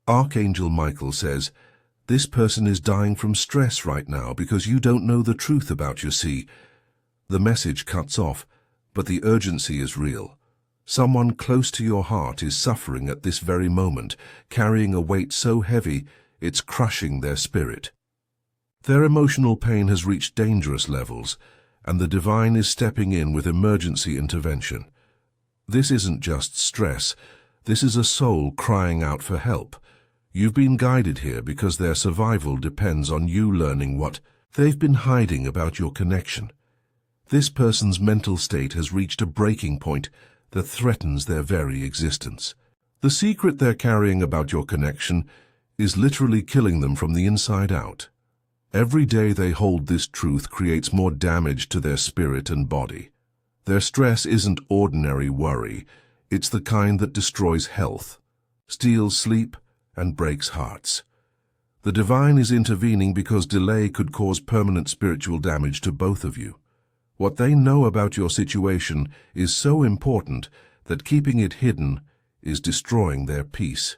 Archangel Michael says, "This person is dying from stress right now because you don't know the truth about your sea." The message cuts off, but the urgency is real. Someone close to your heart is suffering at this very moment, carrying a weight so heavy it's crushing their spirit. Their emotional pain has reached dangerous levels, and the divine is stepping in with emergency intervention. This isn't just stress, this is a soul crying out for help. You've been guided here because their survival depends on you learning what they've been hiding about your connection. This person's mental state has reached a breaking point that threatens their very existence. The secret they're carrying about your connection is literally killing them from the inside out. Every day they hold this truth creates more damage to their spirit and body. Their stress isn't ordinary worry, it's the kind that destroys health, steals sleep, and breaks hearts. The divine is intervening because delay could cause permanent spiritual damage to both of you. What they know about your situation is so important that keeping it hidden is destroying their peace.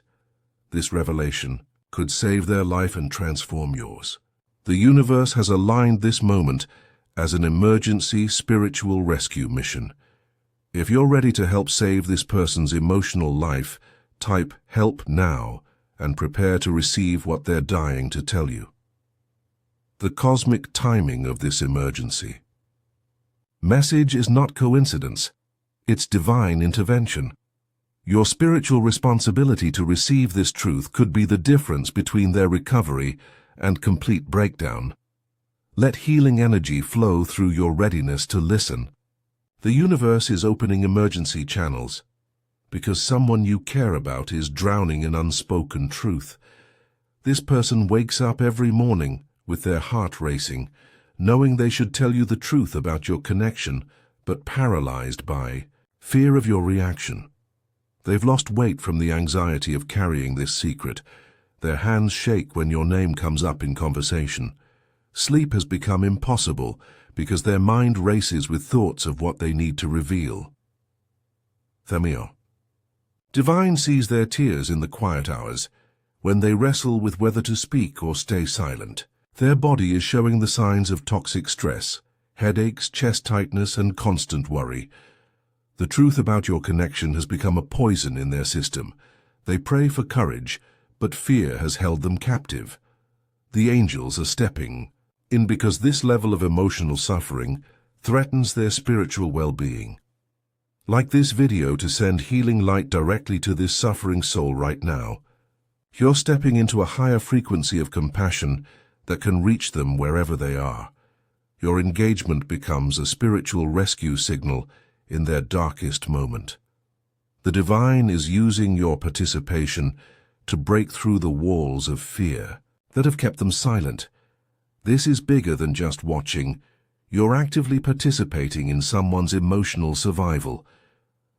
This revelation could save their life and transform yours. The universe has aligned this moment as an emergency spiritual rescue mission. If you're ready to help save this person's emotional life, type "help" now and prepare to receive what they're dying to tell you. The cosmic timing of this emergency. Message is not coincidence, it's divine intervention. Your spiritual responsibility to receive this truth could be the difference between their recovery and complete breakdown. Let healing energy flow through your readiness to listen. The universe is opening emergency channels because someone you care about is drowning in unspoken truth. This person wakes up every morning with their heart racing, knowing they should tell you the truth about your connection, but paralyzed by fear of your reaction. They've lost weight from the anxiety of carrying this secret. Their hands shake when your name comes up in conversation. Sleep has become impossible because their mind races with thoughts of what they need to reveal. Themio. Divine sees their tears in the quiet hours, when they wrestle with whether to speak or stay silent. Their body is showing the signs of toxic stress, headaches, chest tightness, and constant worry. The truth about your connection has become a poison in their system. They pray for courage, but fear has held them captive. The angels are stepping in because this level of emotional suffering threatens their spiritual well-being. Like this video to send healing light directly to this suffering soul right now. You're stepping into a higher frequency of compassion that can reach them wherever they are. Your engagement becomes a spiritual rescue signal in their darkest moment. The divine is using your participation to break through the walls of fear that have kept them silent. This is bigger than just watching. You're actively participating in someone's emotional survival.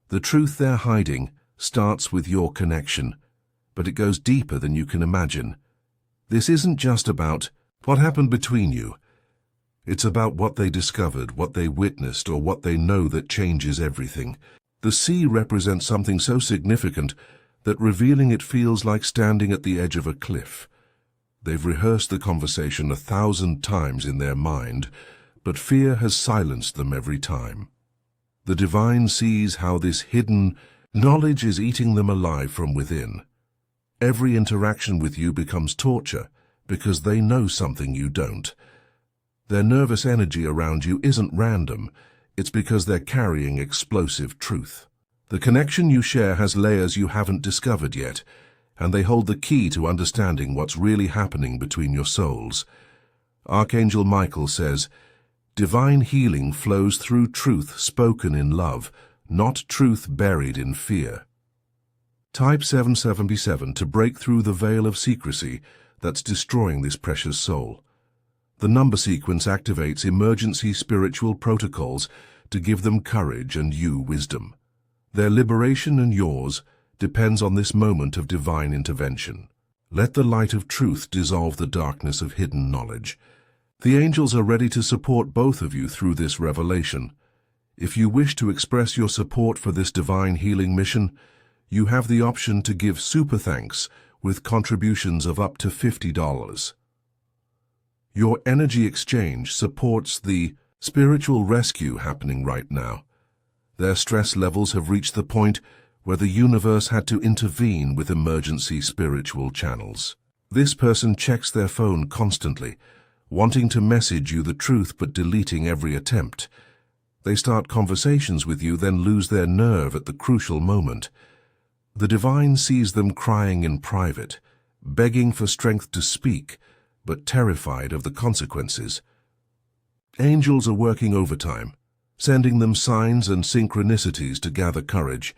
The truth they're hiding starts with your connection, but it goes deeper than you can imagine. This isn't just about what happened between you. It's about what they discovered, what they witnessed, or what they know that changes everything. The sea represents something so significant that revealing it feels like standing at the edge of a cliff. They've rehearsed the conversation 1,000 times in their mind, but fear has silenced them every time. The divine sees how this hidden knowledge is eating them alive from within. Every interaction with you becomes torture because they know something you don't. Their nervous energy around you isn't random, it's because they're carrying explosive truth. The connection you share has layers you haven't discovered yet, and they hold the key to understanding what's really happening between your souls. Archangel Michael says, "Divine healing flows through truth spoken in love, not truth buried in fear." Type 777 to break through the veil of secrecy that's destroying this precious soul. The number sequence activates emergency spiritual protocols to give them courage and you wisdom. Their liberation and yours depends on this moment of divine intervention. Let the light of truth dissolve the darkness of hidden knowledge. The angels are ready to support both of you through this revelation. If you wish to express your support for this divine healing mission, you have the option to give super thanks with contributions of up to $50. Your energy exchange supports the spiritual rescue happening right now. Their stress levels have reached the point where the universe had to intervene with emergency spiritual channels. This person checks their phone constantly, wanting to message you the truth but deleting every attempt. They start conversations with you, then lose their nerve at the crucial moment. The divine sees them crying in private, begging for strength to speak, but terrified of the consequences. Angels are working overtime, sending them signs and synchronicities to gather courage.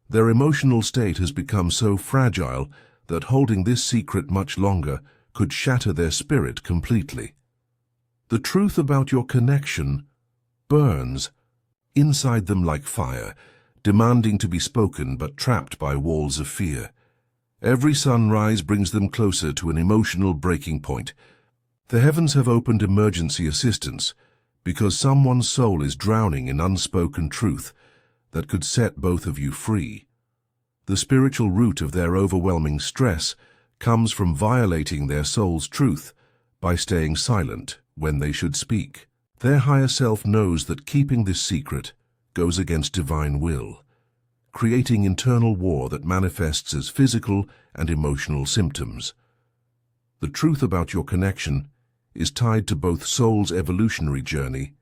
Their emotional state has become so fragile that holding this secret much longer could shatter their spirit completely. The truth about your connection burns inside them like fire, demanding to be spoken but trapped by walls of fear. Every sunrise brings them closer to an emotional breaking point. The heavens have opened emergency assistance because someone's soul is drowning in unspoken truth that could set both of you free. The spiritual root of their overwhelming stress comes from violating their soul's truth by staying silent when they should speak. Their higher self knows that keeping this secret goes against divine will, creating internal war that manifests as physical and emotional symptoms. The truth about your connection is tied to both soul's evolutionary journey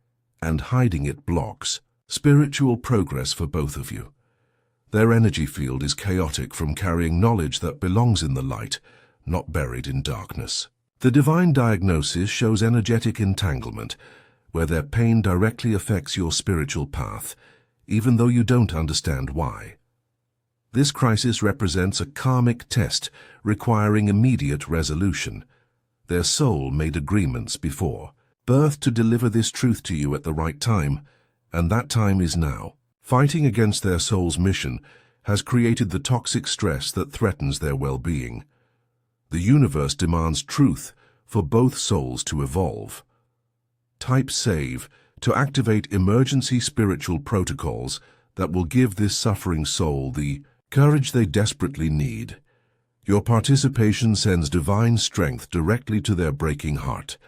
and hiding it blocks spiritual progress for both of you. Their energy field is chaotic from carrying knowledge that belongs in the light, not buried in darkness. The divine diagnosis shows energetic entanglement, where their pain directly affects your spiritual path, even though you don't understand why. This crisis represents a karmic test requiring immediate resolution. Their soul made agreements before birth to deliver this truth to you at the right time, and that time is now. Fighting against their soul's mission has created the toxic stress that threatens their well-being. The universe demands truth for both souls to evolve. Type SAVE to activate emergency spiritual protocols that will give this suffering soul the courage they desperately need. Your participation sends divine strength directly to their breaking heart.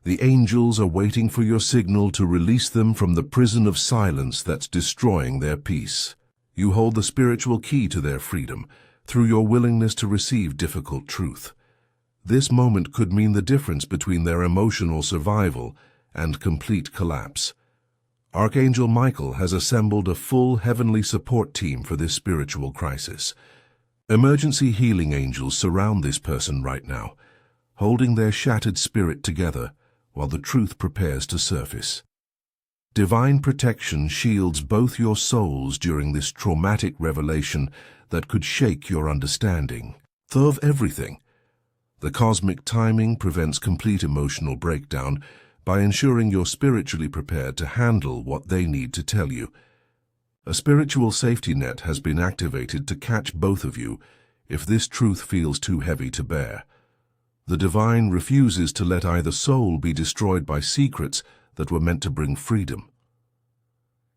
The angels are waiting for your signal to release them from the prison of silence that's destroying their peace. You hold the spiritual key to their freedom through your willingness to receive difficult truth. This moment could mean the difference between their emotional survival and complete collapse. Archangel Michael has assembled a full heavenly support team for this spiritual crisis. Emergency healing angels surround this person right now, holding their shattered spirit together while the truth prepares to surface. Divine protection shields both your souls during this traumatic revelation that could shake your understanding of everything. The cosmic timing prevents complete emotional breakdown by ensuring you're spiritually prepared to handle what they need to tell you. A spiritual safety net has been activated to catch both of you if this truth feels too heavy to bear. The divine refuses to let either soul be destroyed by secrets that were meant to bring freedom.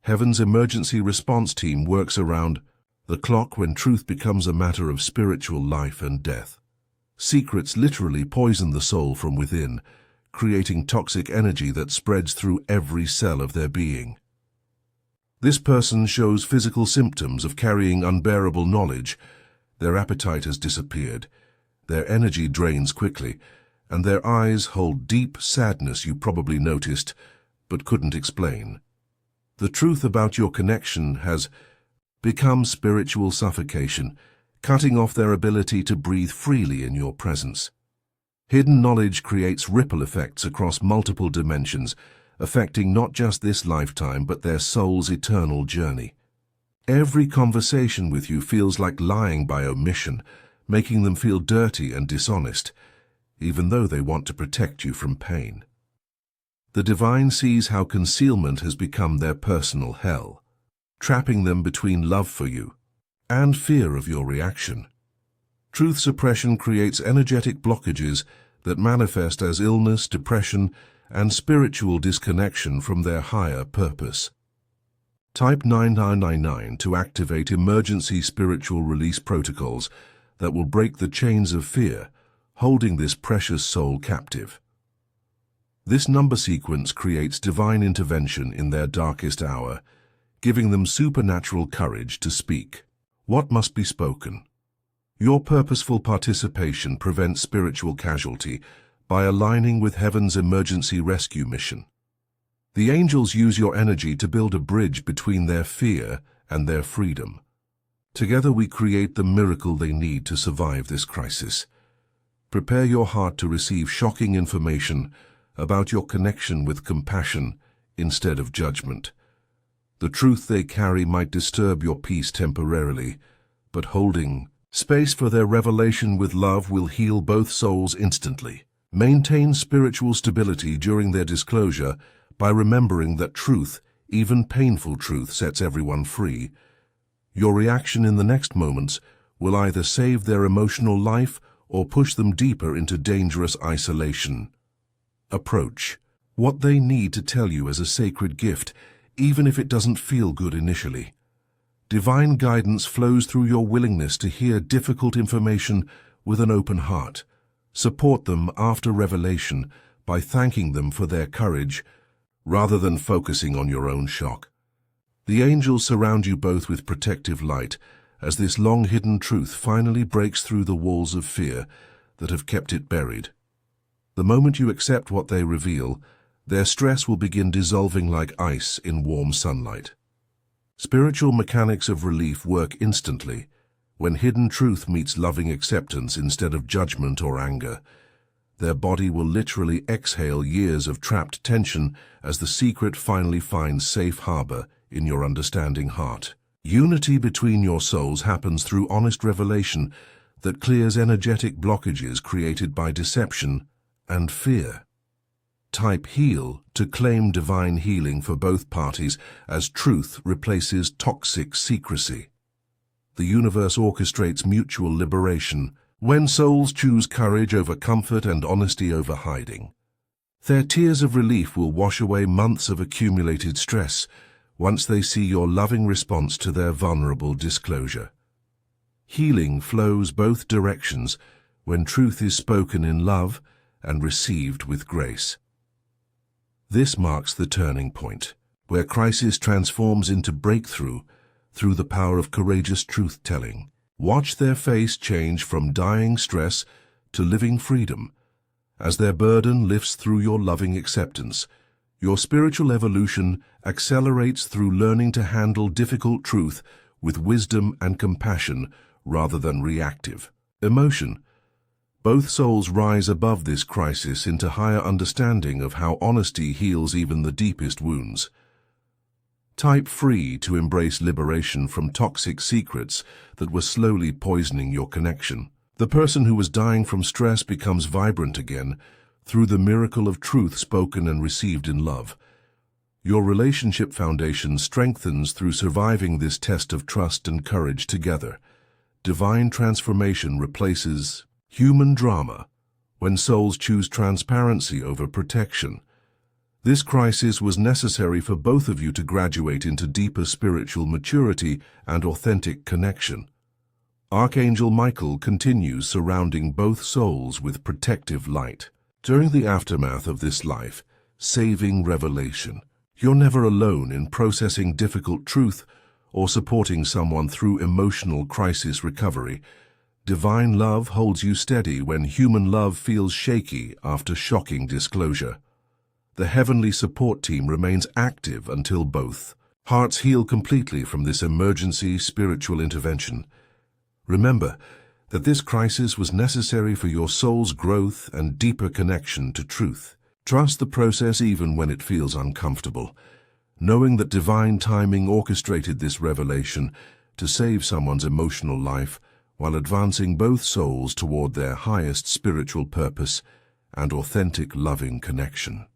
Heaven's emergency response team works around the clock when truth becomes a matter of spiritual life and death. Secrets literally poison the soul from within, creating toxic energy that spreads through every cell of their being. This person shows physical symptoms of carrying unbearable knowledge. Their appetite has disappeared, their energy drains quickly, and their eyes hold deep sadness you probably noticed but couldn't explain. The truth about your connection has become spiritual suffocation, cutting off their ability to breathe freely in your presence. Hidden knowledge creates ripple effects across multiple dimensions, affecting not just this lifetime but their soul's eternal journey. Every conversation with you feels like lying by omission, making them feel dirty and dishonest, even though they want to protect you from pain. The divine sees how concealment has become their personal hell, trapping them between love for you and fear of your reaction. Truth suppression creates energetic blockages that manifest as illness, depression, and spiritual disconnection from their higher purpose. Type 9999 to activate emergency spiritual release protocols that will break the chains of fear, holding this precious soul captive. This number sequence creates divine intervention in their darkest hour, giving them supernatural courage to speak. What must be spoken? Your purposeful participation prevents spiritual casualty by aligning with heaven's emergency rescue mission. The angels use your energy to build a bridge between their fear and their freedom. Together we create the miracle they need to survive this crisis. Prepare your heart to receive shocking information about your connection with compassion instead of judgment. The truth they carry might disturb your peace temporarily, but holding space for their revelation with love will heal both souls instantly. Maintain spiritual stability during their disclosure by remembering that truth, even painful truth, sets everyone free. Your reaction in the next moments will either save their emotional life or push them deeper into dangerous isolation. Approach what they need to tell you as a sacred gift, even if it doesn't feel good initially. Divine guidance flows through your willingness to hear difficult information with an open heart. Support them after revelation by thanking them for their courage, rather than focusing on your own shock. The angels surround you both with protective light as this long-hidden truth finally breaks through the walls of fear that have kept it buried. The moment you accept what they reveal, their stress will begin dissolving like ice in warm sunlight. Spiritual mechanics of relief work instantly when hidden truth meets loving acceptance instead of judgment or anger. Their body will literally exhale years of trapped tension as the secret finally finds safe harbor in your understanding heart. Unity between your souls happens through honest revelation that clears energetic blockages created by deception and fear. Type heal to claim divine healing for both parties as truth replaces toxic secrecy. The universe orchestrates mutual liberation when souls choose courage over comfort and honesty over hiding. Their tears of relief will wash away months of accumulated stress once they see your loving response to their vulnerable disclosure. Healing flows both directions when truth is spoken in love and received with grace. This marks the turning point, where crisis transforms into breakthrough through the power of courageous truth-telling. Watch their face change from dying stress to living freedom. As their burden lifts through your loving acceptance, your spiritual evolution accelerates through learning to handle difficult truth with wisdom and compassion rather than reactive emotion. Both souls rise above this crisis into higher understanding of how honesty heals even the deepest wounds. Type free to embrace liberation from toxic secrets that were slowly poisoning your connection. The person who was dying from stress becomes vibrant again through the miracle of truth spoken and received in love. Your relationship foundation strengthens through surviving this test of trust and courage together. Divine transformation replaces human drama when souls choose transparency over protection. This crisis was necessary for both of you to graduate into deeper spiritual maturity and authentic connection. Archangel Michael continues surrounding both souls with protective light. During the aftermath of this life-saving revelation, you're never alone in processing difficult truth or supporting someone through emotional crisis recovery. Divine love holds you steady when human love feels shaky after shocking disclosure. The heavenly support team remains active until both hearts heal completely from this emergency spiritual intervention. Remember that this crisis was necessary for your soul's growth and deeper connection to truth. Trust the process even when it feels uncomfortable, knowing that divine timing orchestrated this revelation to save someone's emotional life while advancing both souls toward their highest spiritual purpose and authentic loving connection.